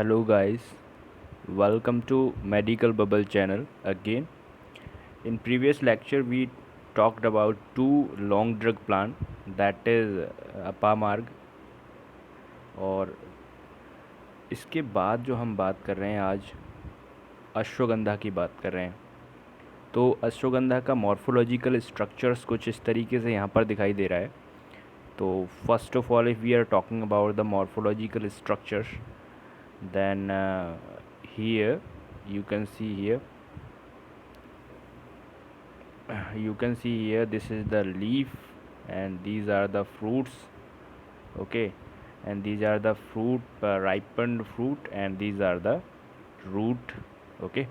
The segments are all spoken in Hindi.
Hello guys, welcome to Medical Bubble channel again. In previous lecture we talked about two long drug plant, that is अपामार्ग, और इसके बाद जो हम बात कर रहे हैं आज अश्वगंधा की बात कर रहे हैं। तो अश्वगंधा का मॉर्फोलॉजिकल स्ट्रक्चर्स कुछ इस तरीके से यहाँ पर दिखाई दे रहा है। तो first of all if we are talking about the morphological structures, then here you can see here this is the leaf and these are the fruits. Okay, and these are the fruit, ripened fruit, and these are the root. Okay,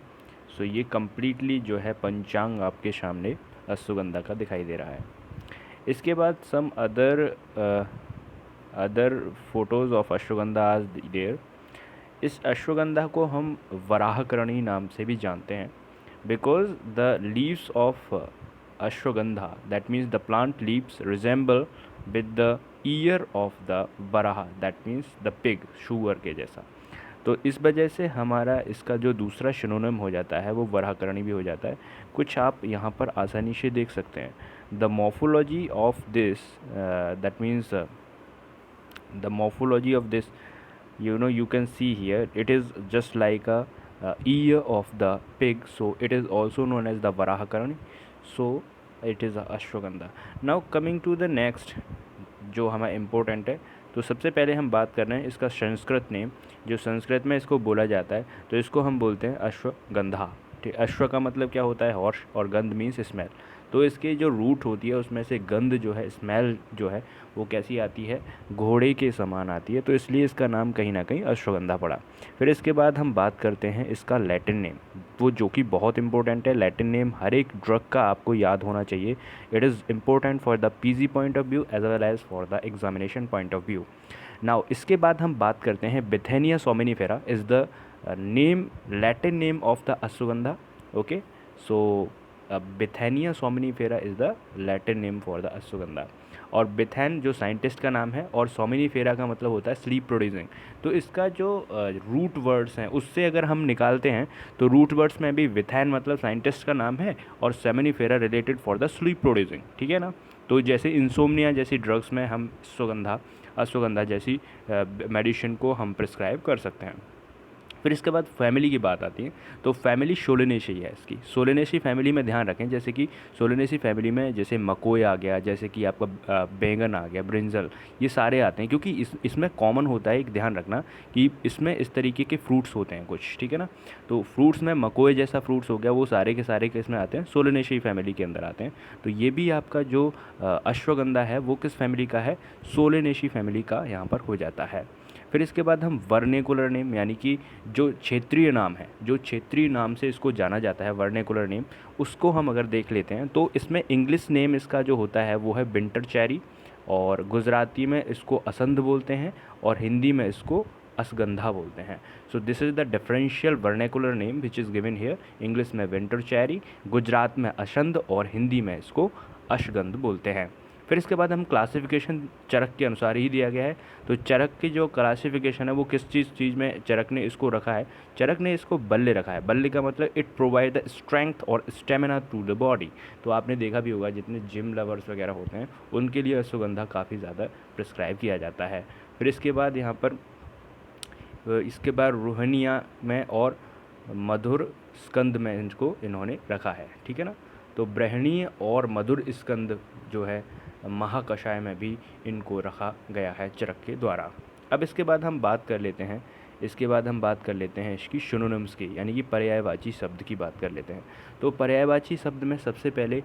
so ये completely जो है पंचांग आपके सामने अश्वगंधा का दिखाई दे रहा है। इसके बाद some other photos of ashwagandha आज देयर। इस अश्वगंधा को हम वराहकरणी नाम से भी जानते हैं, because the leaves of ashwagandha, that means the plant leaves resemble with the year of the Varaha, that means the pig, sure के जैसा। तो इस वजह से हमारा इसका जो दूसरा सिनोनिम हो जाता है वो वराहकरणी भी हो जाता है। कुछ आप यहाँ पर आसानी से देख सकते हैं। The morphology of this, that means the morphology of this, you can see here it is just like a ear of the pig, so it is also known as the varahakarani, so it is a ashwagandha. Now coming to the next जो हमारा इम्पोर्टेंट है, तो सबसे पहले हम बात कर रहे हैं इसका संस्कृत नेम। जो संस्कृत में इसको बोला जाता है तो इसको हम बोलते हैं अश्वगंधा। ठीक, अश्व का मतलब क्या होता है, हॉर्स, और गंध मीन्स स्मेल। तो इसकी जो रूट होती है उसमें से गंध जो है, स्मेल जो है, वो कैसी आती है, घोड़े के समान आती है, तो इसलिए इसका नाम कहीं ना कहीं अश्वगंधा पड़ा। फिर इसके बाद हम बात करते हैं इसका लैटिन नेम, वो जो कि बहुत इंपॉर्टेंट है। लैटिन नेम हर एक ड्रग का आपको याद होना चाहिए। It is important for the PG point of view as well as for the examination point of view. Now इसके बाद हम बात करते हैं Withania somnifera is the name, Latin name of the ashwagandha. Okay, so Withania somnifera is the Latin name for the ashwagandha. और बिथेन जो साइंटिस्ट का नाम है, और सोमिनिफेरा का मतलब होता है स्लीप प्रोड्यूसिंग। तो इसका जो रूट वर्ड्स हैं उससे अगर हम निकालते हैं तो रूट वर्ड्स में भी बिथेन मतलब साइंटिस्ट का नाम है, और somnifera related for the sleep producing. ठीक है ना। तो जैसे इंसोम्निया जैसी ड्रग्स में हम अश्वगंधा जैसी मेडिसिन को हम प्रिस्क्राइब कर सकते हैं। फिर इसके बाद फैमिली की बात आती है, तो फैमिली सोलेनेसी है इसकी। सोलेनेसी फैमिली में ध्यान रखें, जैसे कि सोलेनेसी फैमिली में जैसे मकोई आ गया, जैसे कि आपका बैंगन आ गया, ब्रिंजल, ये सारे आते हैं, क्योंकि इसमें कॉमन होता है, एक ध्यान रखना कि इसमें इस तरीके के फ्रूट्स होते हैं कुछ। ठीक है ना। तो फ्रूट्स में मकोई जैसा फ्रूट्स हो गया, वो सारे के सारे किस में आते हैं, सोलेनेसी फैमिली के अंदर आते हैं। तो ये भी आपका जो अश्वगंधा है वो किस फैमिली का है, सोलेनेसी फैमिली का यहाँ पर हो जाता है। फिर इसके बाद हम वर्नेकुलर नेम, यानी कि जो क्षेत्रीय नाम है, जो क्षेत्रीय नाम से इसको जाना जाता है वर्नेकुलर नेम, उसको हम अगर देख लेते हैं तो इसमें इंग्लिश नेम इसका जो होता है वो है विंटर चेरी, और गुजराती में इसको असंध बोलते हैं, और हिंदी में इसको असगंधा बोलते हैं। So this is the differential vernacular name which is given here. English में विंटर चेरी, गुजरात में असंध, और हिंदी में इसको अश्वगंध बोलते हैं। फिर इसके बाद हम क्लासिफिकेशन चरक के अनुसार ही दिया गया है। तो चरक की जो क्लासिफिकेशन है वो किस चीज़ में चरक ने इसको रखा है, चरक ने इसको बल्ले रखा है। बल्ले का मतलब इट प्रोवाइड द स्ट्रेंथ और स्टेमिना टू द बॉडी। तो आपने देखा भी होगा जितने जिम लवर्स वगैरह होते हैं उनके लिए अश्वगंधा काफ़ी ज़्यादा प्रिस्क्राइब किया जाता है। फिर इसके बाद यहाँ पर रोहनिया में और मधुर स्कंद में इनको इन्होंने रखा है। ठीक है ना। तो ब्रहणीय और मधुर स्कंद जो है महाकषाय में भी इनको रखा गया है चरक के द्वारा। अब इसके बाद हम बात कर लेते हैं इसकी सिनोनिम्स की, यानी कि पर्यायवाची शब्द की बात कर लेते हैं। तो पर्यायवाची शब्द में सबसे पहले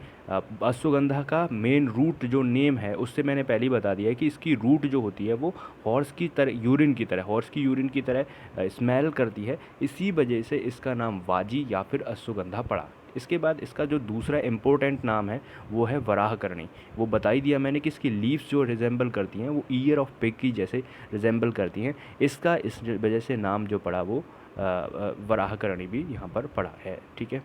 अश्वगंधा का मेन रूट जो नेम है उससे मैंने पहले ही बता दिया है कि इसकी रूट जो होती है वो हॉर्स की यूरिन की तरह स्मेल करती है। इसी वजह से इसका नाम वाजी या फिर अश्वगंधा पड़ा। इसके बाद इसका जो दूसरा इम्पोर्टेंट नाम है वो है वराहकरणी। वो बता ही दिया मैंने कि इसकी लीव्स जो रिजेंबल करती हैं वो ईयर ऑफ पिग की जैसे रिजेंबल करती हैं। इसका इस वजह से नाम जो पड़ा वो वराहकरणी भी यहाँ पर पड़ा है। ठीक है।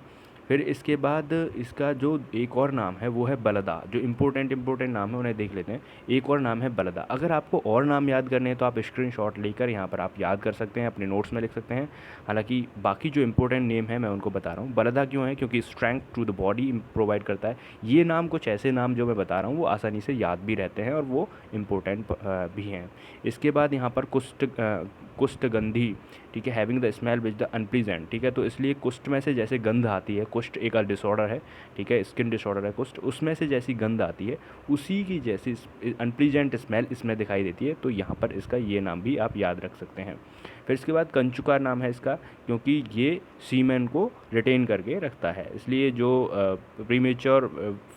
फिर इसके बाद इसका जो एक और नाम है वो है बलदा। जो इम्पोर्टेंट नाम है उन्हें देख लेते हैं। एक और नाम है बलदा। अगर आपको और नाम याद करने हैं तो आप स्क्रीनशॉट लेकर यहाँ पर आप याद कर सकते हैं, अपने नोट्स में लिख सकते हैं। हालांकि बाकी जो इंपॉर्टेंट नेम है मैं उनको बता रहा हूँ। बलदा क्यों है? क्योंकि strength to the body provide करता है। ये नाम, कुछ ऐसे नाम जो मैं बता रहा हूँ वो आसानी से याद भी रहते हैं और वो इम्पोर्टेंट भी हैं। इसके बाद यहाँ पर कुष्ठगंधी, ठीक है, having the smell which the unpleasant, ठीक है। तो इसलिए कुष्ठ में से जैसे गंध आती है, कुष्ठ एक डिसऑर्डर है, ठीक है, स्किन डिसऑर्डर है कुष्ठ, उसमें से जैसी गंध आती है उसी की जैसी अनप्लीजेंट स्मेल इसमें दिखाई देती है। तो यहाँ पर इसका ये नाम भी आप याद रख सकते हैं। फिर इसके बाद कंचुका नाम है इसका, क्योंकि ये सीमेन को रिटेन करके रखता है। इसलिए जो प्रीमेच्योर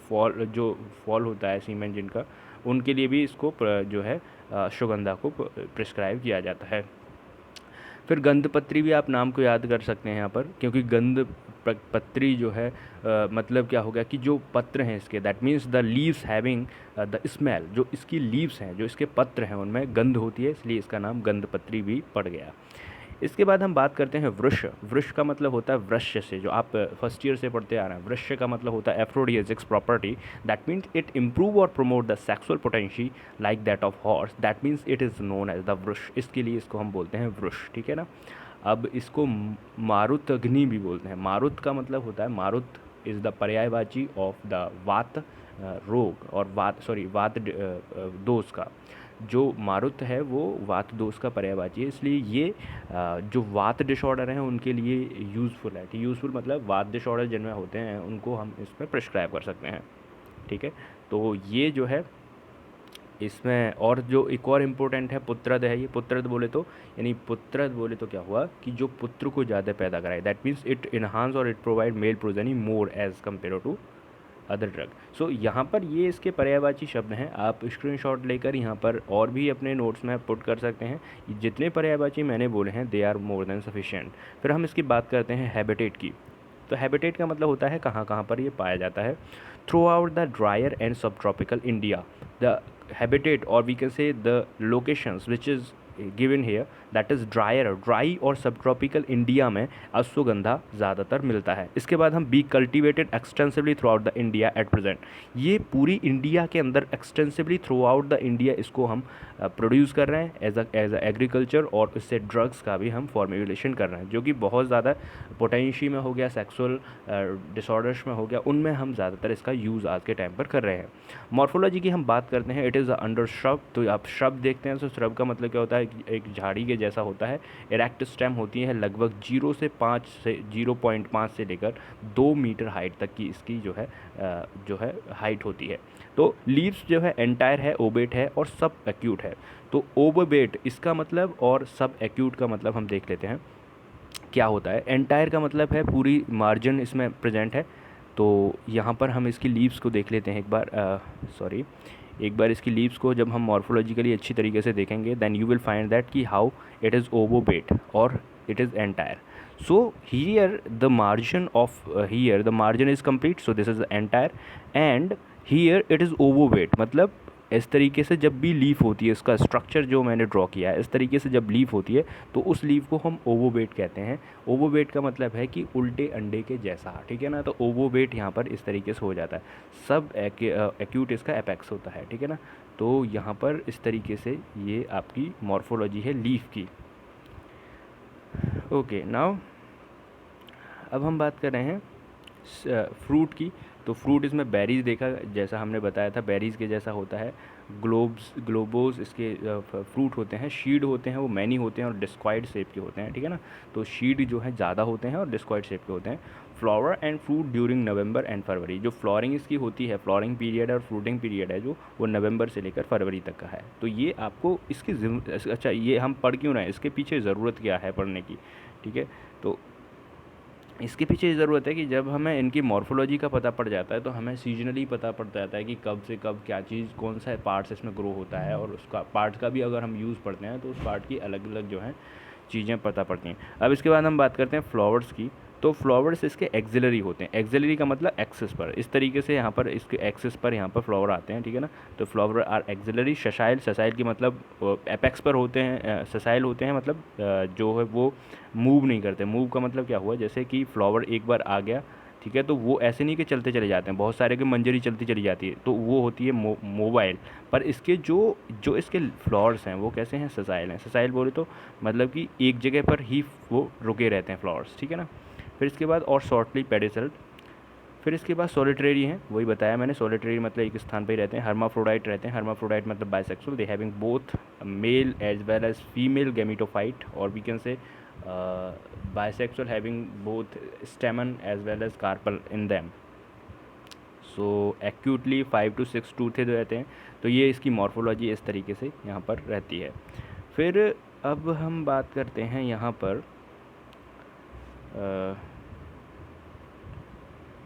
फॉल होता है सीमेन जिनका, उनके लिए भी इसको जो है अश्वगंधा को प्रिस्क्राइब किया जाता है। फिर गंधपत्री भी आप नाम को याद कर सकते हैं यहाँ पर, क्योंकि गंध पत्री जो है मतलब क्या हो गया कि जो पत्र हैं इसके, that means the leaves having the smell, जो इसकी लीव्स हैं, जो इसके पत्र हैं उनमें गंध होती है, इसलिए इसका नाम गंधपत्री भी पड़ गया। इसके बाद हम बात करते हैं वृक्ष। वृक्ष का मतलब होता है वृक्ष से, जो आप फर्स्ट ईयर से पढ़ते आ रहे हैं। वृक्ष का मतलब होता है aphrodisiacs property, that means it improve और promote the sexual potential like that of horse, that means it is known as the वृक्ष। इसके लिए इसको हम बोलते हैं वृक्ष, ठीक है ना। अब इसको मारुत अग्नि भी बोलते हैं। मारुत का मतलब होता है, मारुत इज़ द पर्यायवाची ऑफ द वात रोग और वात दोष का। जो मारुत है वो वात दोष का पर्यायवाची है, इसलिए ये जो वात डिसऑर्डर हैं उनके लिए यूज़फुल है। यूज़फुल मतलब वात डिसऑर्डर जिनमें होते हैं उनको हम इसमें प्रिस्क्राइब कर सकते हैं, ठीक है। तो ये जो है इसमें, और जो एक और इम्पोर्टेंट है पुत्रद है। ये पुत्रद बोले तो, यानी पुत्रद बोले तो क्या हुआ कि जो पुत्र को ज़्यादा पैदा कराए, दैट मीन्स इट इन्हांस और it provide male progeny more as compare to other drug. So यहाँ पर ये इसके पर्यायवाची शब्द हैं। आप स्क्रीनशॉट लेकर यहाँ पर और भी अपने नोट्स में पुट कर सकते हैं। जितने पर्यायवाची मैंने बोले हैं they are more than sufficient. फिर हम इसकी बात करते हैं हैबिटेट की। तो हैबिटेट का मतलब होता है कहाँ कहाँ पर ये पाया जाता है। Throughout the drier and subtropical India, the habitat or we can say the locations which is given here, that is dry और सब ट्रॉपिकल इंडिया में अश्वगंधा ज़्यादातर मिलता है। इसके बाद हम be cultivated extensively through out the India at present. ये पूरी इंडिया के अंदर extensively through out the India इसको हम प्रोड्यूस कर रहे हैं एज अ एग्रीकल्चर, और इससे ड्रग्स का भी हम फॉर्मुलेशन कर रहे हैं, जो कि बहुत ज़्यादा पोटेंशी में हो गया, सेक्सुअल डिसऑर्डर्स में हो गया, उनमें हम ज़्यादातर इसका यूज़ आज के टाइम पर कर रहे हैं। मॉर्फोलॉजी की हम बात करते हैं, इट इज़ अंडर श्रब। तो आप श्रब देखते हैं तो श्रब का मतलब क्या होता है, एक झाड़ी के जैसा होता है। इरेक्ट स्टेम होती है, लगभग 0.5 से लेकर 2 मीटर हाइट तक की इसकी जो है हाइट होती है। तो लीव्स जो है एंटायर है, ओबेट है और सब एक्यूट है। तो ओबेट इसका मतलब और सब एक्यूट का मतलब हम देख लेते हैं क्या होता है। एंटायर का मतलब है पूरी मार्जिन इसमें प्रेजेंट है। तो यहाँ पर हम इसकी लीव्स को देख लेते हैं एक बार इसकी लीव्स को जब हम मॉर्फोलॉजिकली अच्छी तरीके से देखेंगे, then you will find that कि हाउ इट इज़ ओवोबेट और it is entire. So here the margin is complete, so this is the entire, and here it is ovovate। मतलब इस तरीके से जब भी लीफ होती है, इसका स्ट्रक्चर जो मैंने ड्रॉ किया है, इस तरीके से जब लीफ होती है तो उस लीफ को हम ओवोवेट कहते हैं। ओवोवेट का मतलब है कि उल्टे अंडे के जैसा, ठीक है ना। तो ओवोवेट यहाँ पर इस तरीके से हो जाता है। सब एक्यूट इसका एपेक्स होता है, ठीक है ना। तो यहाँ पर इस तरीके से ये आपकी मॉर्फोलॉजी है लीफ की। ओके, नाउ अब हम बात कर रहे हैं फ्रूट की। तो फ्रूट इसमें बेरीज देखा, जैसा हमने बताया था बेरीज के जैसा होता है। ग्लोबोस इसके फ्रूट होते हैं। शीड होते हैं वो मैनी होते हैं और डिस्क्वाइड शेप के होते हैं, ठीक है ना। तो शीड जो है ज़्यादा होते हैं और डिस्क्वाइड शेप के होते हैं। Flower and fruit during November and February. जो फ्लोरिंग इसकी होती है, फ्लोरिंग पीरियड और फ्रूटिंग पीरियड है जो, वो नवंबर से लेकर फरवरी तक का है। तो ये आपको इसकी अच्छा, ये हम पढ़ क्यों रहे हैं, इसके पीछे ज़रूरत क्या है पढ़ने की, ठीक है। तो इसके पीछे ये ज़रूरत है कि जब हमें इनकी मॉर्फोलॉजी का पता पड़ जाता है तो हमें सीजनली पता पड़ जाता है कि कब से कब क्या चीज़, कौन सा पार्ट्स इसमें ग्रो होता है, और उसका पार्ट का भी अगर हम यूज़ पढ़ते हैं तो उस पार्ट की अलग अलग जो है चीज़ें पता पड़ती हैं। अब इसके बाद हम बात करते हैं फ्लावर्स की। तो फ्लावर्स इसके एक्सिलरी होते हैं। एक्सिलरी का मतलब एक्सिस पर, इस तरीके से यहाँ पर इसके एक्सिस पर यहाँ पर फ्लावर आते हैं, ठीक है ना। तो फ्लावर आर एक्सिलरी। ससाइल की मतलब एपेक्स पर होते हैं। ससाइल होते हैं मतलब जो है वो मूव नहीं करते। मूव का मतलब क्या हुआ, जैसे कि फ्लावर एक बार आ गया ठीक है। तो वो ऐसे नहीं कि चलते चले जाते हैं, बहुत सारे की मंजरी चलती चली जाती है, तो वो होती है मोबाइल। पर इसके जो जो इसके फ्लावर्स हैं वो कैसे हैं, ससाइल हैं। ससाइल बोले तो मतलब कि एक जगह पर ही वो रुके रहते हैं फ्लावर्स, ठीक है ना। फिर इसके बाद और शॉर्टली पेडिसल्ड। फिर इसके बाद सोलिटरी हैं, वही बताया मैंने, सोलिटरी मतलब एक स्थान पर ही रहते हैं। हर्माफ्रोडाइट रहते हैं, हर्माफ्रोडाइट मतलब bisexual, they having both male as well as female gametophyte, और we can say bisexual having both stamen as well as carpel in them. So actually 5 to 6 toothed रहते हैं। तो ये इसकी मॉर्फोलॉजी इस तरीके से यहाँ पर रहती है। फिर अब हम बात करते हैं यहाँ पर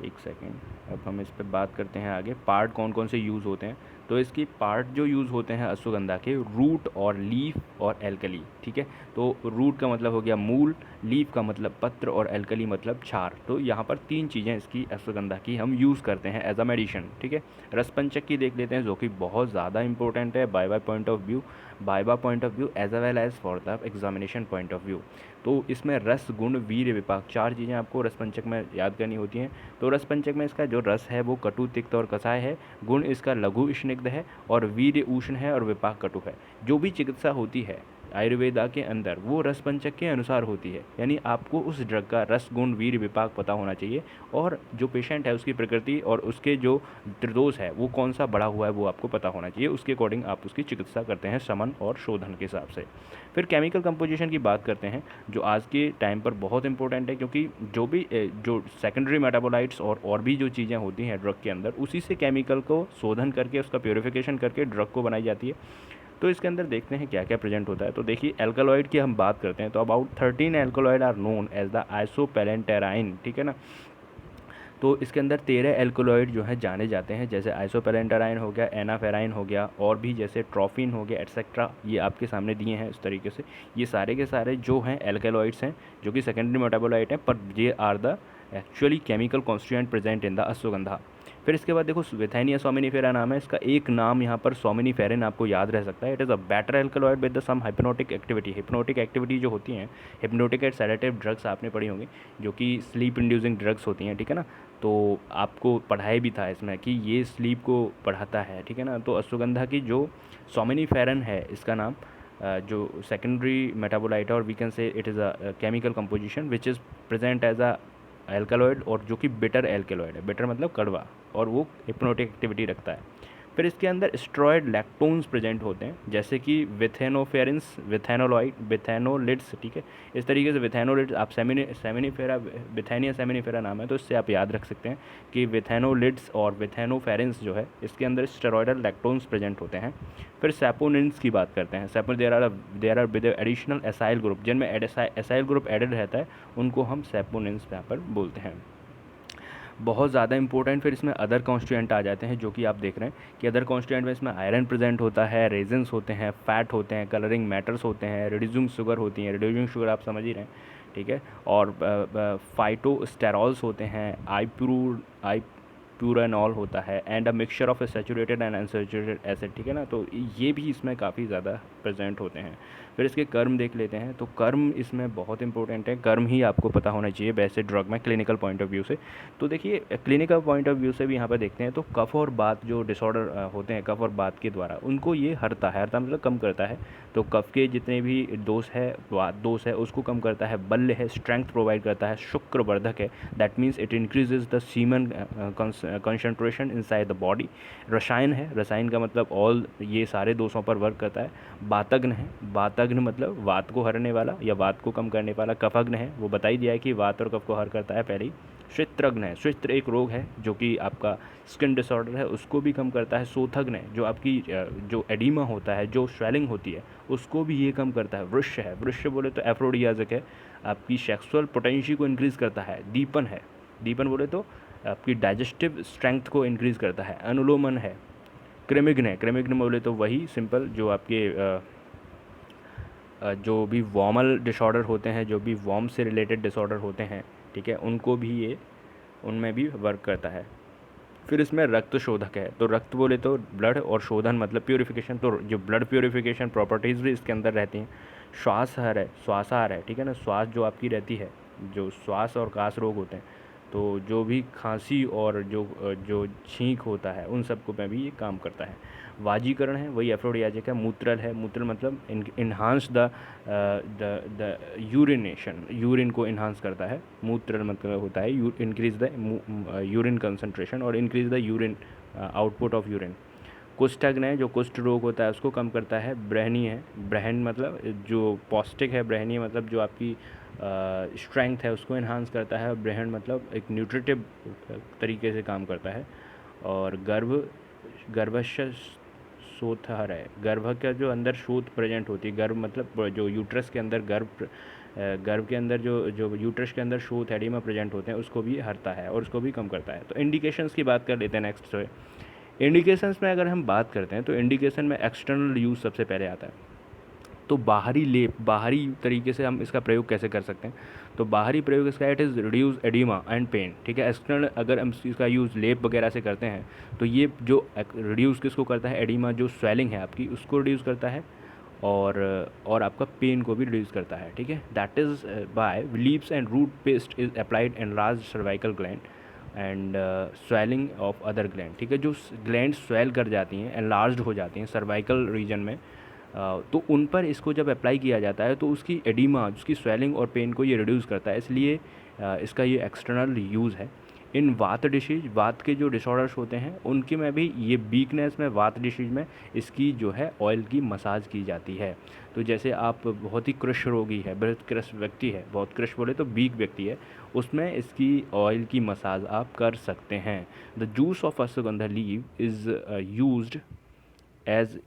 एक सेकेंड, अब हम इस पर बात करते हैं आगे, पार्ट कौन कौन से यूज़ होते हैं। तो इसकी पार्ट जो यूज़ होते हैं अश्वगंधा के, रूट और लीफ और एल्कली, ठीक है। तो रूट का मतलब हो गया मूल, लीफ का मतलब पत्र, और एल्कली मतलब क्षार। तो यहाँ पर 3 चीज़ें इसकी अश्वगंधा की हम यूज़ करते हैं एज अ मेडिसिन, ठीक है। रसपंचक की देख लेते हैं, जो कि बहुत ज़्यादा इंपॉर्टेंट है by point of view, point of view as well as for the examination point of view. तो इसमें रस, गुण, वीर्य, विपाक, 4 चीज़ें आपको रसपंचक में याद करनी होती हैं। तो रसपंचक में इसका जो रस है वो कटु, तिक्त और कसाय है। गुण इसका लघु स्निग्ध है, और वीर्य उष्ण है, और विपाक कटु है। जो भी चिकित्सा होती है आयुर्वेदा के अंदर वो रसपंचक के अनुसार होती है, यानी आपको उस ड्रग का रस, गुण, वीर्य, विपाक पता होना चाहिए, और जो पेशेंट है उसकी प्रकृति और उसके जो त्रिदोष है वो कौन सा बढ़ा हुआ है वो आपको पता होना चाहिए। उसके अकॉर्डिंग आप उसकी चिकित्सा करते हैं शमन और शोधन के हिसाब से। फिर केमिकल कंपोजिशन की बात करते हैं, जो आज के टाइम पर बहुत इंपॉर्टेंट है, क्योंकि जो भी जो सेकेंडरी मेटाबोलाइट्स और भी जो चीज़ें होती हैं ड्रग के अंदर, उसी से केमिकल को शोधन करके उसका प्योरिफिकेशन करके ड्रग को बनाई जाती है। तो इसके अंदर देखते हैं क्या क्या प्रेजेंट होता है। तो देखिए एल्कलॉइड की हम बात करते हैं, तो about 13 alkaloid are known as the isopelletierine, ठीक है ना। तो इसके अंदर 13 एल्कलॉइड जो हैं जाने जाते हैं, जैसे आइसोपेलेंटेराइन हो गया, एनाफेराइन हो गया, और भी जैसे ट्रॉफिन हो गया, एटसेट्रा। ये आपके सामने दिए हैं इस तरीके से। ये सारे के सारे जो हैं एल्कलॉइड्स हैं, जो कि सेकेंडरी मेटाबोलाइट हैं, पर ये are the actually chemical constituent present in the ashwagandha. फिर इसके बाद देखो विथेनिया सोमिनिफेरा नाम है इसका, एक नाम यहाँ पर सोमिनिफेरिन आपको याद रह सकता है। It is a better alkaloid with the some hypnotic activity. Hypnotic activity जो होती हैं, हिप्नोटिक एंड सेडेटिव ड्रग्स आपने पढ़ी होंगी, जो कि स्लीप इंड्यूसिंग ड्रग्स होती हैं, ठीक है ना। तो आपको पढ़ाया भी था इसमें कि ये स्लीप को बढ़ाता है, ठीक है ना। तो अश्वगंधा की जो सोमिनिफेरन है इसका नाम, जो सेकेंडरी मेटाबोलाइट है, और we can say it is a chemical composition which is present as a alkaloid, और जो कि बिटर एल्कलॉइड है। बिटर मतलब कड़वा, और वो हिप्नोटिक एक्टिविटी रखता है। फिर इसके अंदर स्टेरॉयड लैक्टोन्स प्रेजेंट होते हैं, जैसे कि विथेनोफेरिन्स, विथेनोलॉइड, विथेनोलिड्स, ठीक है। इस तरीके से विथेनोलिड्स आप सेमिनिफेरा, विथेनिया सेमिनिफेरा नाम है, तो इससे आप याद रख सकते हैं कि विथेनोलिड्स और विथेनोफेरिन्स जो है इसके अंदर स्टेरॉयडल लैक्टोन्स प्रेजेंट होते हैं। फिर सैपोनिन्स की बात करते हैं। Saponin there are with additional acyl group, जिनमें एसाइल ग्रुप एडेड रहता है, उनको हम सैपोनिन्स यहाँ पर बोलते हैं। बहुत ज़्यादा इंपॉर्टेंट फिर इसमें अदर कॉन्स्टिट्यूएंट आ जाते हैं, जो कि आप देख रहे हैं कि अदर कॉन्स्टिट्यूएंट में इसमें आयरन प्रेजेंट होता है, रेजिन्स होते हैं, फैट होते हैं, कलरिंग मैटर्स होते हैं, रिड्यूसिंग शुगर होती हैं, रिड्यूसिंग शुगर आप समझ ही रहे हैं, ठीक है। और फाइटोस्टेरॉल्स होते हैं, प्यूरानॉल होता है, and a mixture of saturated and unsaturated acid, ठीक है ना। तो ये भी इसमें काफ़ी ज़्यादा प्रेजेंट होते हैं। फिर इसके कर्म देख लेते हैं, तो कर्म इसमें बहुत इंपॉर्टेंट है, कर्म ही आपको पता होना चाहिए वैसे ड्रग में क्लिनिकल पॉइंट ऑफ व्यू से। तो देखिए क्लिनिकल पॉइंट ऑफ व्यू से भी यहाँ पर देखते हैं, तो कफ और बात जो डिसऑर्डर होते हैं कफ और बात के द्वारा, उनको ये हरता है, हरता मतलब कम करता है। तो कफ के जितने भी दोष है, दोष है, उसको कम करता है। बल्य है, स्ट्रेंथ प्रोवाइड करता है। शुक्रवर्धक है, that means it increases the semen concentration inside the body. रसायन है, रसायन का मतलब ऑल ये सारे दोषों पर वर्क करता है। वातग्न है, वातग्न मतलब वात को हरने वाला या वात को कम करने वाला। कफग्न है, वो बता ही दिया है कि वात और कफ को हर करता है पहले ही। श्वेत्रग्न है, श्वेत्र एक रोग है जो कि आपका स्किन डिसऑर्डर है, उसको भी कम करता है। सोथग्न है, जो आपकी जो एडिमा होता है, जो स्वेलिंग होती है, उसको भी ये कम करता है। वृक्ष है, वृक्ष बोले तो एफ्रोडियाजिक है, आपकी सेक्सुअल पोटेंशियल को इंक्रीज़ करता है। दीपन है, दीपन बोले तो आपकी डाइजेस्टिव स्ट्रेंथ को इंक्रीज़ करता है। अनुलोमन है। क्रेमिग्न है, क्रेमिग्न बोले तो वही सिंपल जो आपके जो भी वॉमल डिसऑर्डर होते हैं, जो भी वॉर्म से रिलेटेड डिसऑर्डर होते हैं, ठीक है, उनको भी ये उनमें भी वर्क करता है। फिर इसमें रक्त शोधक है, तो रक्त बोले तो ब्लड, और शोधन मतलब प्योरिफिकेशन, तो जो ब्लड प्योरिफिकेशन प्रॉपर्टीज़ भी इसके अंदर रहती हैं। श्वासहर है, श्वासाहार है, ठीक है ना। श्वास जो आपकी रहती है, जो श्वास और कास रोग होते हैं, तो जो भी खांसी और जो छींक होता है उन सबको में भी ये काम करता है। वाजीकरण है वही एफ्रोडियाजिक है। मूत्रल है, मूत्रल मतलब इन्हांस द यूरिनेशन, यूरिन को इन्हांस करता है। मूत्रल मतलब होता है इंक्रीज द यूरिन कंसंट्रेशन और increase the urine output of urine. कुष्ठग्न है, जो कुष्ठ रोग होता है उसको कम करता है। ब्रहणी है, ब्रहण मतलब जो पौष्टिक है, ब्रहणी मतलब जो आपकी स्ट्रेंथ है उसको इन्हांस करता है। ब्रहण मतलब एक न्यूट्रिटिव तरीके से काम करता है। और गर्भस्य शोथहर है, गर्भ का जो अंदर शोथ प्रेजेंट होती है, गर्भ मतलब जो यूट्रस के अंदर गर्भ के अंदर जो यूट्रस के अंदर शोथ एडिमा प्रेजेंट होते हैं उसको भी हरता है और उसको भी कम करता है। तो इंडिकेशंस की बात कर लेते हैं नेक्स्ट। से इंडिकेशंस में अगर हम बात करते हैं तो इंडिकेशन में एक्सटर्नल यूज़ सबसे पहले आता है। तो बाहरी लेप, बाहरी तरीके से हम इसका प्रयोग कैसे कर सकते हैं? तो बाहरी प्रयोग इसका it is reduce oedema and pain, ठीक है। एक्सटर्नल अगर हम इसका यूज़ लेप वगैरह से करते हैं तो ये जो रिड्यूस किसको करता है? एडिमा, जो स्वेलिंग है आपकी उसको रिड्यूस करता है और आपका पेन को भी रिड्यूस करता है, ठीक है। That is by leaves and root paste is applied in large cervical gland and swelling of other gland, ठीक है। जो ग्लैंड स्वेल कर जाती हैं, एनलार्ज्ड हो जाती हैं सर्वाइकल रीजन में, तो उन पर इसको जब अप्लाई किया जाता है तो उसकी एडिमा, उसकी स्वेलिंग और पेन को ये रिड्यूस करता है, इसलिए इसका ये एक्सटर्नल यूज़ है। इन वात डिसीज, वात के जो डिसऑर्डर्स होते हैं उनके में भी ये वीकनेस में, वात डिसीज में इसकी जो है ऑयल की मसाज की जाती है। तो जैसे आप बहुत ही कृश रोगी है, बहुत कृश व्यक्ति है, बहुत कृश बोले तो वीक व्यक्ति है, उसमें इसकी ऑयल की मसाज आप कर सकते हैं। The juice of ashwagandha leave is used as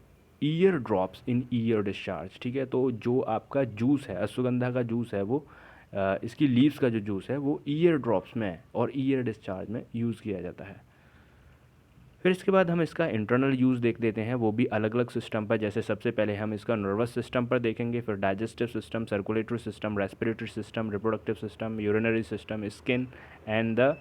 ear drops in ear discharge, ठीक है। तो जो आपका जूस है, अश्वगंधा का जूस है, वो इसकी लीव्स का जो जूस है वो ईयर ड्रॉप्स में और ईयर डिस्चार्ज में यूज़ किया जाता है। फिर इसके बाद हम इसका इंटरनल यूज़ देख देते हैं, वो भी अलग अलग सिस्टम पर। जैसे सबसे पहले हम इसका नर्वस सिस्टम पर देखेंगे, फिर digestive system, circulatory system, respiratory system, reproductive system, urinary system, skin and the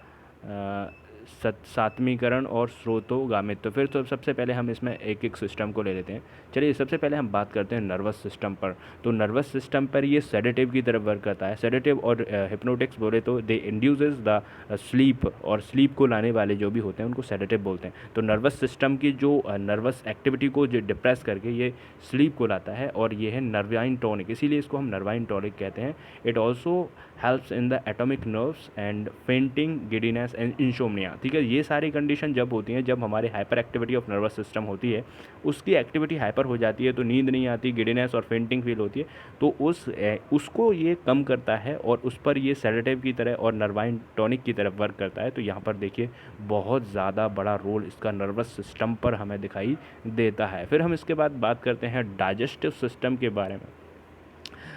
सात्मीकरण और स्रोतोगामित्व। फिर तो सबसे पहले हम इसमें एक एक सिस्टम को ले लेते हैं। चलिए सबसे पहले हम बात करते हैं नर्वस सिस्टम पर। तो नर्वस सिस्टम पर ये सेडेटिव की तरफ वर्क करता है। सेडेटिव और हिप्नोटिक्स बोले तो दे इंड्यूसेस द स्लीप, और स्लीप को लाने वाले जो भी होते हैं उनको सेडेटिव बोलते हैं। तो नर्वस सिस्टम की जो नर्वस एक्टिविटी को जो डिप्रेस करके ये स्लीप को लाता है और ये है नर्वाइन टॉनिक, इसीलिए इसको हम नर्वाइन टॉनिक कहते हैं। It also helps in the atomic nerves and fainting, giddiness and insomnia, ठीक है। ये सारी कंडीशन जब होती हैं, जब हमारे hyper activity of nervous system होती है, उसकी एक्टिविटी हाइपर हो जाती है तो नींद नहीं आती, गिडीनेस और फेंटिंग फील होती है, तो उसको ये कम करता है और उस पर ये सेडेटिव की तरह और नर्वाइन टॉनिक की तरफ वर्क करता है। तो यहाँ पर देखिए बहुत ज़्यादा बड़ा रोल इसका नर्वस सिस्टम पर हमें दिखाई देता है। फिर हम इसके बाद बात करते हैं डाइजेस्टिव सिस्टम के बारे में।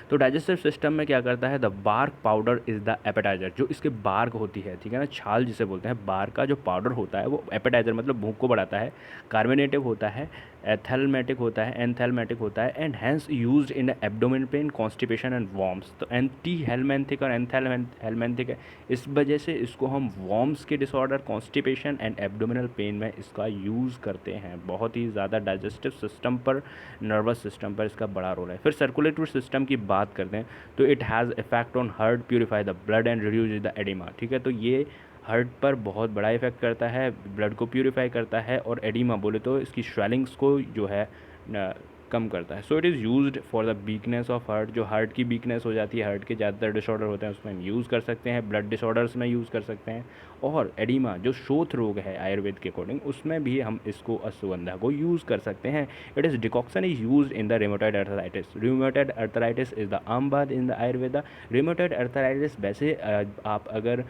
तो डाइजेस्टिव सिस्टम में क्या करता है? The bark powder is the appetiser, जो इसके बार्क होती है, ठीक है ना, छाल जिसे बोलते हैं, बार्क का जो पाउडर होता है वो एपेटाइजर मतलब भूख को बढ़ाता है। कार्बोनेटिव होता है, एथेलमेटिक होता है, एंथेलमेटिक होता है, and hence used in abdomen pain, constipation and worms. तो एंटी हेलमेंथिक और हेलमेंथिक है, इस वजह से इसको हम वॉर्म्स के disorder, constipation and abdominal pain में इसका यूज़ करते हैं। बहुत ही ज़्यादा डाइजेस्टिव सिस्टम पर, नर्वस सिस्टम पर इसका बड़ा रोल है। फिर सर्कुलेटरी सिस्टम की बात करते हैं तो it has effect on heart, purify the blood and reduce the oedema, ठीक है। तो ये हार्ट पर बहुत बड़ा इफेक्ट करता है, ब्लड को प्यूरिफाई करता है और एडिमा बोले तो इसकी स्वेलिंग्स को जो है कम करता है। So it is used for the weakness of heart, जो हार्ट की वीकनेस हो जाती है, हार्ट के ज़्यादातर डिसऑर्डर होते हैं उसमें हम यूज़ कर सकते हैं, ब्लड डिसऑर्डर्स में यूज़ कर सकते हैं, और एडिमा जो शोथ रोग है आयुर्वेद के अकॉर्डिंग उसमें भी हम इसको अश्वगंधा को यूज़ कर सकते हैं। It is decoction is use in the rheumatoid arthritis. Rheumatoid arthritis is the आम बात in the Ayurveda. Rheumatoid arthritis वैसे आप अगर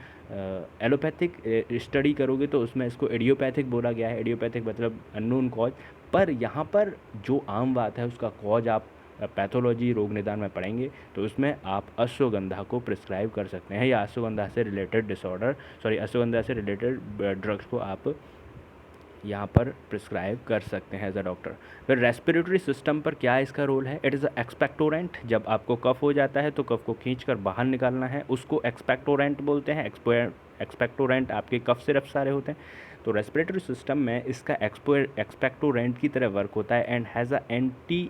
एलोपैथिक स्टडी करोगे तो उसमें इसको एडियोपैथिक बोला गया है, एडियोपैथिक मतलब अननोन कॉज, पर यहाँ पर जो आम बात है उसका कॉज आप पैथोलॉजी रोग निदान में पढ़ेंगे तो उसमें आप अश्वगंधा को प्रिस्क्राइब कर सकते हैं, या अश्वगंधा से रिलेटेड डिसऑर्डर, अश्वगंधा से रिलेटेड ड्रग्स को आप यहाँ पर प्रिस्क्राइब कर सकते हैं एज अ डॉक्टर। फिर रेस्पिरेटरी सिस्टम पर क्या इसका रोल है? It is expectorant. जब आपको कफ हो जाता है तो कफ को खींचकर बाहर निकालना है, उसको एक्सपेक्टोरेंट बोलते हैं। एक्सपेक्टोरेंट आपके कफ सिरप सारे होते हैं, तो रेस्पिरेटरी सिस्टम में इसका एक्सपेक्टोरेंट की तरह वर्क होता है and has a anti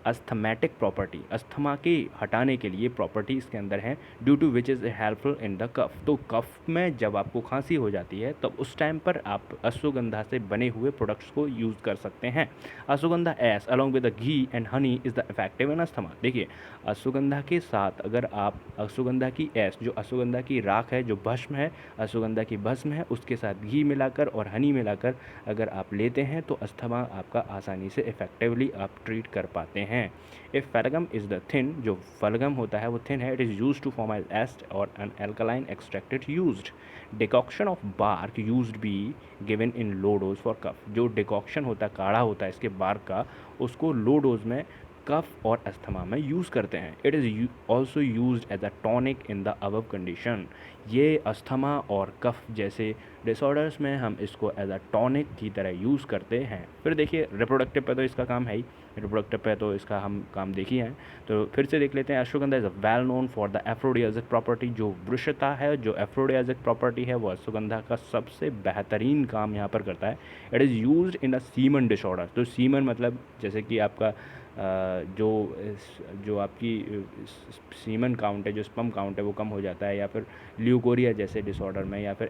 asthmatic property, asthma के हटाने के लिए प्रॉपर्टी इसके अंदर है, due to which is helpful in the cough. तो कफ में जब आपको खांसी हो जाती है तब उस टाइम पर आप अश्वगंधा से बने हुए प्रोडक्ट्स को यूज़ कर सकते हैं। Ashwagandha S along with the ghee and honey is the effective in asthma. देखिए, अश्वगंधा के साथ अगर आप अश्वगंधा की एस, जो अश्वगंधा की राख है, जो भस्म है, अश्वगंधा की भस्म है, उसके साथ घी मिलाकर और हनी मिलाकर अगर आप लेते हैं तो अस्थमा आपका आसानी से इफेक्टिवली आप ट्रीट कर पाते हैं। If phlegm is the thin, जो फलगम होता है वो थिन है, it is use to form as एस्ट और an alkaline extracted used. Decoction of bark used be given in low dose for cough. जो डिकॉक्शन होता है, काढ़ा होता है इसके बार्क का, उसको लो डोज में कफ और अस्थमा में यूज़ करते हैं। It is also use as a tonic in the above condition. ये अस्थमा और कफ जैसे डिसऑर्डर्स में हम इसको एज अ टॉनिक की तरह यूज़ करते हैं। फिर देखिए, रिप्रोडक्टिव पे तो इसका काम है ही, रिप्रोडक्टिव पे तो इसका हम काम देख ही हैं। तो फिर से देख लेते हैं, Ashwagandha is well known for the aphrodisiac property. जो वृषता है, जो एफ्रोडियाजिक प्रॉपर्टी है, वो अश्वगंधा का सबसे बेहतरीन काम यहाँ पर करता है। It is use in a semen disorder. तो सीमन मतलब जैसे कि आपका जो आपकी सीमन काउंट है, जो स्पर्म काउंट है वो कम हो जाता है, या फिर ल्यूकोरिया जैसे डिसऑर्डर में, या फिर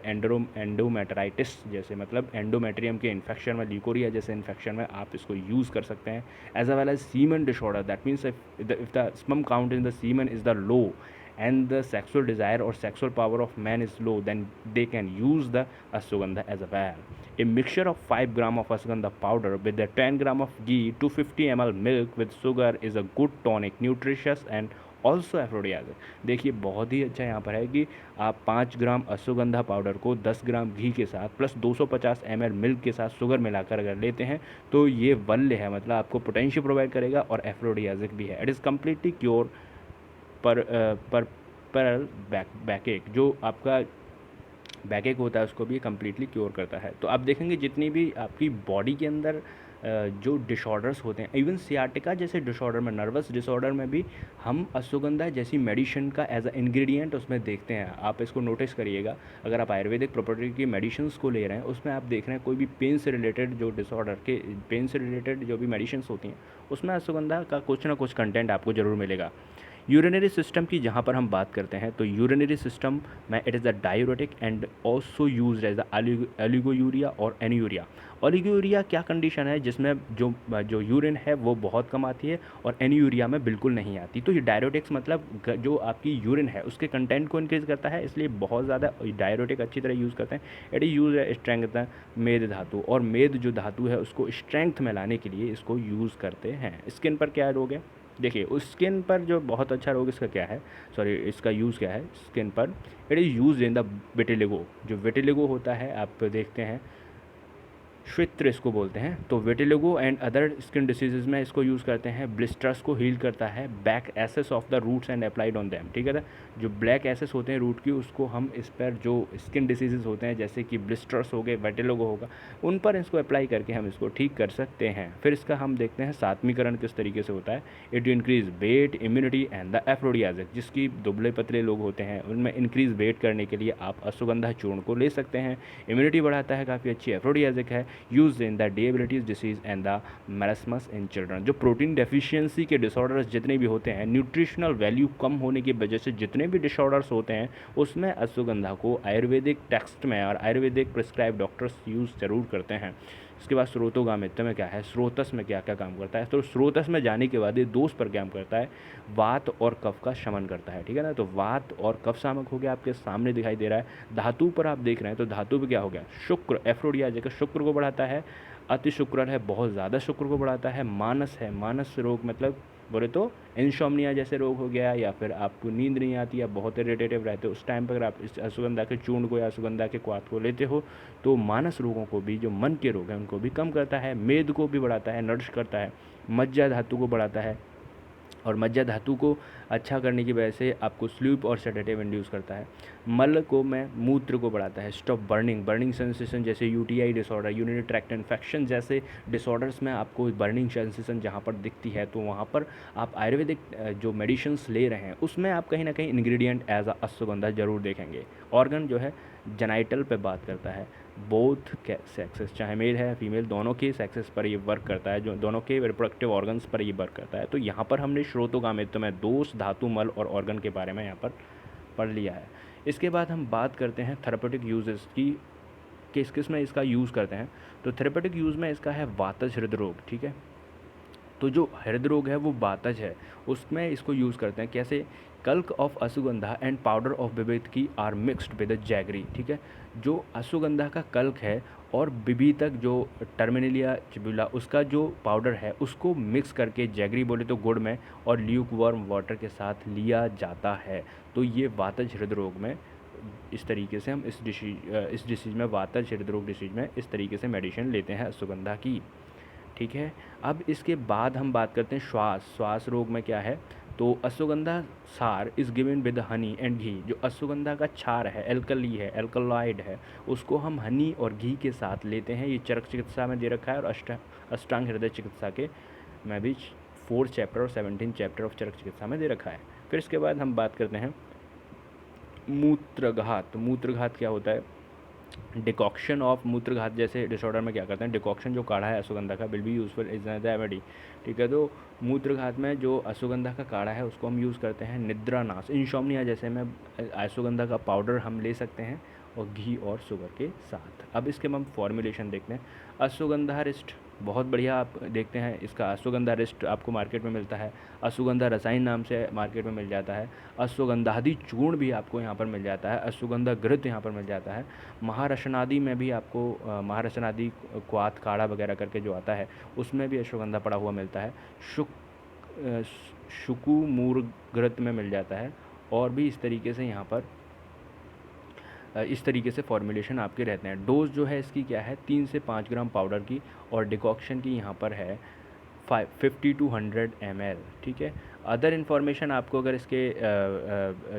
एंडोमेट्राइटिस जैसे मतलब एंडोमेट्रियम के इन्फेक्शन में, ल्यूकोरिया जैसे इन्फेक्शन में आप इसको यूज़ कर सकते हैं। As well as semen disorder, that means if the sperm count in the semen is the low and the sexual desire or sexual power of man is low, then they can use the ashwagandha as a well. A mixture of 5 gram of ashwagandha powder with the 10 gram of ghee, 250 ml milk with sugar is a good tonic, nutritious and also aphrodisiac. देखिए, बहुत ही अच्छा यहाँ पर है कि आप 5 ग्राम अश्वगंधा पाउडर को 10 ग्राम घी के साथ प्लस 250 ml मिल्क के साथ शुगर मिलाकर अगर लेते हैं तो ये वल्य है, मतलब आपको पोटेंशियल प्रोवाइड करेगा और एफ्रोडियाजिक भी है। इट इज़ कम्प्लीटली क्योर पर बैकएक, जो आपका बैकएक होता है उसको भी कम्प्लीटली क्योर करता है। तो आप देखेंगे जितनी भी आपकी बॉडी के अंदर जो डिसऑर्डर्स होते हैं, इवन सियाटिका जैसे डिसऑर्डर में, नर्वस डिसऑर्डर में भी हम अश्वगंधा जैसी मेडिसिन का एज अ इंग्रेडिएंट उसमें देखते हैं। आप इसको नोटिस करिएगा, अगर आप आयुर्वेदिक प्रॉपर्टी की मेडिसिन को ले रहे हैं उसमें आप देख रहे हैं कोई भी पेन से रिलेटेड जो डिसऑर्डर के पेन से रिलेटेड जो भी मेडिसिन होती हैं उसमें अश्वगंधा का कुछ ना कुछ कंटेंट आपको ज़रूर मिलेगा। यूरिनरी सिस्टम की जहाँ पर हम बात करते हैं तो यूरिनरी सिस्टम में it is the diuretic and also use as the oliguria और एन्यूरिया। ओलिगोयूरिया क्या कंडीशन है जिसमें जो यूरिन है वो बहुत कम आती है और एन्यूरिया में बिल्कुल नहीं आती। तो ये डायरेटिक्स मतलब जो आपकी यूरिन है उसके कंटेंट को इंक्रीज़ करता है, इसलिए बहुत ज़्यादा डायरेटिक अच्छी तरह यूज़ करते हैं। इट इज़ यूज स्ट्रेंथ मेद धातु, और मेद जो धातु है उसको स्ट्रेंथ में लाने के लिए इसको यूज़ करते हैं। स्किन पर क्या रोग है, देखिए उस स्किन पर जो बहुत अच्छा रोग इसका क्या है, सॉरी इसका यूज़ क्या है स्किन पर, it is use in the vitiligo. जो विटिलिगो होता है आप देखते हैं, श्वित्र इसको बोलते हैं, तो vitiligo and other skin diseases में इसको यूज़ करते हैं। ब्लिस्टर्स को हील करता है। Bark ashes of the roots and applied on them, ठीक है ना, जो ब्लैक एसेस होते हैं रूट की उसको हम इस पर जो स्किन डिसीजेज होते हैं जैसे कि ब्लिस्टर्स हो गए, विटिलिगो होगा, उन पर इसको अप्लाई करके हम इसको ठीक कर सकते हैं। फिर इसका हम देखते हैं सात्मीकरण किस तरीके से होता है। It increase weight, immunity and the aphrodisiac. जिसकी दुबले पतले लोग होते हैं उनमें इंक्रीज वेट करने के लिए आप अश्वगंधा चूर्ण को ले सकते हैं। इम्यूनिटी बढ़ाता है, काफ़ी अच्छी एफ्रोडियाजिक है। Use in the diabetes disease and the marasmus in children. जो प्रोटीन डेफिशिएंसी के डिसऑर्डर्स जितने भी होते हैं, न्यूट्रिशनल वैल्यू कम होने की वजह से जितने भी डिसऑर्डर्स होते हैं उसमें अश्वगंधा को आयुर्वेदिक टेक्स्ट में और आयुर्वेदिक प्रिस्क्राइब डॉक्टर्स यूज़ ज़रूर करते हैं। इसके बाद स्रोतोगामित्व में क्या है, स्रोतस में क्या क्या काम करता है, तो स्रोतस में जाने के बाद ये दोष पर काम करता है, वात और कफ का शमन करता है, ठीक है ना। तो वात और कफ शामक हो गया, आपके सामने दिखाई दे रहा है। धातु पर आप देख रहे हैं तो धातु पे क्या हो गया, शुक्र, एफ्रोडियाजिक शुक्र को बढ़ाता है। अति शुक्र है, बहुत ज़्यादा शुक्र को बढ़ाता है। मानस है, मानस रोग मतलब बोले तो इंसोम्निया जैसे रोग हो गया, या फिर आपको नींद नहीं आती या बहुत इरिटेटिव रहते हो उस टाइम पर आप इस अश्वगंधा के चूर्ण को या अश्वगंधा के क्वाथ को लेते हो तो मानस रोगों को भी, जो मन के रोग हैं उनको भी कम करता है। मेद को भी बढ़ाता है, नरिश करता है। मज्जा धातु को बढ़ाता है, और मज्जा धातु को अच्छा करने की वजह से आपको स्लीप और सेडेटिव इंड्यूस करता है। मल को में मूत्र को बढ़ाता है। स्टॉप बर्निंग, बर्निंग सेंसेशन जैसे UTI disorder, urinary tract infection जैसे डिसऑर्डर्स में आपको बर्निंग सेंसेशन जहाँ पर दिखती है तो वहाँ पर आप आयुर्वेदिक जो मेडिसिन्स ले रहे हैं उसमें आप कहीं ना कहीं इंग्रेडिएंट एज अ अश्वगंधा जरूर देखेंगे। ऑर्गन जो है जेनाइटल पे बात करता है, बोथ सेक्सेस, चाहे मेल है फीमेल, दोनों के सेक्सेस पर ये वर्क करता है, जो दोनों के रिप्रोडक्टिव ऑर्गन्स पर ये वर्क करता है। तो यहाँ पर हमने श्रोतोगामित्व में दोष, धातु, मल और ऑर्गन के बारे में यहाँ पर पढ़ लिया है। इसके बाद हम बात करते हैं थेरेपेटिक यूजेस की, किस में इसका यूज़ करते हैं। तो थेरेपेटिक यूज़ में इसका है वातज हृदय रोग, ठीक है। तो जो हृदय रोग है वो वातज है, उसमें इसको यूज़ करते हैं। कैसे? कल्क of Ashwagandha and powder of Bibhitaki are mixed with jaggery, ठीक है। जो अश्वगंधा का कल्क है और बिबितक जो टर्मिनेलिया चिबुला उसका जो पाउडर है उसको मिक्स करके, जैगरी बोले तो गुड़ में, और ल्यूक वार्म वाटर के साथ लिया जाता है। तो ये वातज हृदय रोग में इस तरीके से हम इस डिसीज़ में, वातज हृदय रोग डिसीज़ में इस तरीके से मेडिसिन लेते हैं अश्वगंधा की, ठीक है। अब इसके बाद हम बात करते हैं श्वास रोग में क्या है। तो अश्वगंधा सार is given with honey and ghee. जो अश्वगंधा का क्षार है, एल्कली है, एल्कलॉइड है, उसको हम हनी और घी के साथ लेते हैं। ये चरक चिकित्सा में दे रखा है, और अष्टांग हृदय चिकित्सा के में भी 4 चैप्टर और 17 चैप्टर ऑफ चरक चिकित्सा में दे रखा है। फिर इसके बाद हम बात करते हैं मूत्रघात। मूत्रघात क्या होता है? डिकॉक्शन ऑफ मूत्रघात जैसे डिसऑर्डर में क्या करते हैं, डिकॉक्शन जो काढ़ा है अश्वगंधा का will be useful is the remedy, ठीक है। तो मूत्रघात में जो अश्वगंधा का काढ़ा है उसको हम यूज़ करते हैं निद्रानाश, इंशोम्निया जैसे में अश्वगंधा का पाउडर हम ले सकते हैं, और घी और शुगर के साथ। अब इसके हम फॉर्मुलेशन देखते हैं। अश्वगंधा रिस्ट बहुत बढ़िया, आप देखते हैं इसका अश्वगंधा रिस्ट आपको मार्केट में मिलता है, अश्वगंधा रसायन नाम से मार्केट में मिल जाता है, अश्वगंधादि चूर्ण भी आपको यहाँ पर मिल जाता है, अश्वगंधा घृत यहाँ पर मिल जाता है, महारशनादि में भी आपको महारशनादि क्वाथ काढ़ा वगैरह करके जो आता है उसमें भी अश्वगंधा पड़ा हुआ मिलता है, शुकुमूर घृत में मिल जाता है, और भी इस तरीके से यहाँ पर इस तरीके से फॉर्मुलेशन आपके रहते हैं। डोज जो है इसकी क्या है, 3 से 5 ग्राम पाउडर की, और डिकॉक्शन की यहाँ पर है 50 to 100 ml, ठीक है। अदर इन्फॉर्मेशन आपको अगर इसके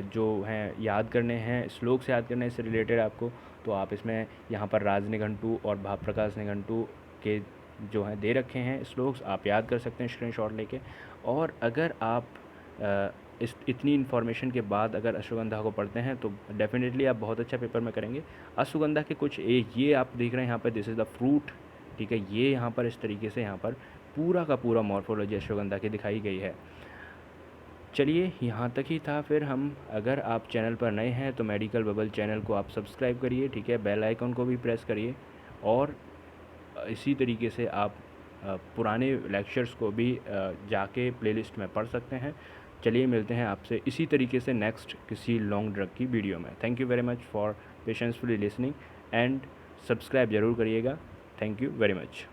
जो हैं याद करने हैं, श्लोक से याद करने से रिलेटेड आपको, तो आप इसमें यहाँ पर राज निघंटु और भावप्रकाश निघंटु के जो हैं दे रखे हैं श्लोक्स, आप याद कर सकते हैं स्क्रीनशॉट लेके। और अगर आप इस इतनी इन्फॉर्मेशन के बाद अगर अश्वगंधा को पढ़ते हैं तो डेफिनेटली आप बहुत अच्छा पेपर में करेंगे। अश्वगंधा के कुछ ये आप देख रहे हैं यहाँ पर, दिस इज़ द फ्रूट, ठीक है। ये यहाँ पर इस तरीके से यहाँ पर पूरा का पूरा मॉर्फोलॉजी अश्वगंधा की दिखाई गई है। चलिए यहाँ तक ही था। फिर हम, अगर आप चैनल पर नए हैं तो मेडिकल बबल चैनल को आप सब्सक्राइब करिए, ठीक है। बेल आइकन को भी प्रेस करिए, और इसी तरीके से आप पुराने लेक्चर्स को भी जाके प्लेलिस्ट में पढ़ सकते हैं। चलिए मिलते हैं आपसे इसी तरीके से नेक्स्ट किसी लॉन्ग ड्रग की वीडियो में। Thank you very much for patiencefully listening, and subscribe ज़रूर करिएगा। Thank you very much.